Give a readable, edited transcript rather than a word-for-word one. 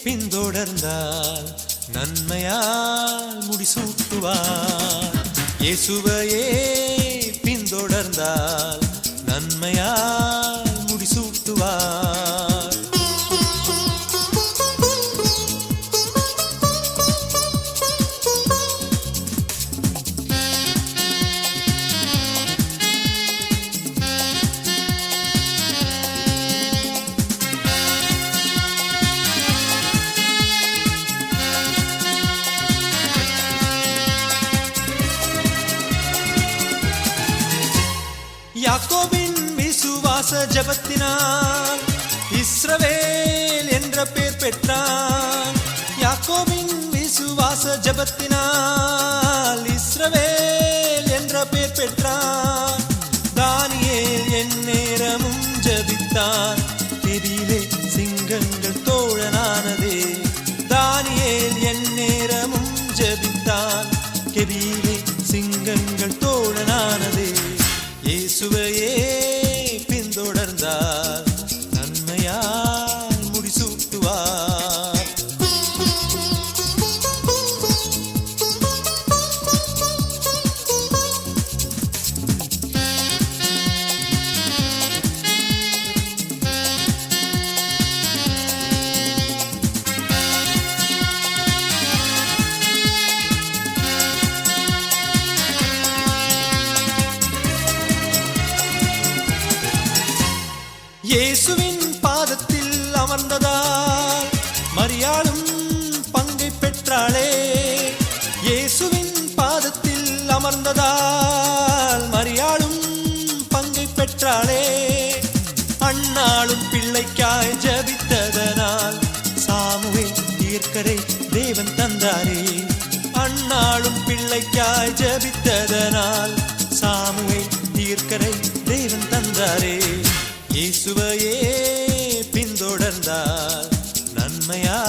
பின்தொடர்ந்தால் நன்மையால் முடிசூட்டுவார். இயேசுவையே பின்தொடர்ந்தால் நன்மையால் முடிசூட்டுவார். யாக்கோபின் விசுவாச ஜபத்தினால் இஸ்ரவேல் என்ற பெயர் பெற்றான். யாக்கோபின் விசுவாச ஜபத்தினால் இஸ்ரவேல் என்ற பெயர் பெற்றான். தானியேல் எந்நேரமும் ஜபித்தான், கெபியிலே சிங்கங்கள் தோழனானதே. தானியேல் எந்நேரமும் ஜபித்தான், கெபியிலே சிங்கங்கள் தோழனானதே. இயேசுவையே பின்தொடர்ந்தால் நன்மையால் முடிசூட்டுவார். இயேசுவின் பாதத்தில் அமர்ந்ததால் மரியாளும் பங்கை பெற்றாளே. இயேசுவின் பாதத்தில் அமர்ந்ததால் மரியாளும் பங்கை பெற்றாளே. அன்னாளும் பிள்ளைக்காய் ஜபித்ததனால் சாமுவேல் தீர்க்கரை தேவன் தந்தாரே. அன்னாளும் பிள்ளைக்காய் ஜபித்ததனால் சாமுவேல் தீர்க்கரை தேவன் தந்தாரே. இயேசுவையே பின்தொடர்ந்தால் நன்மையா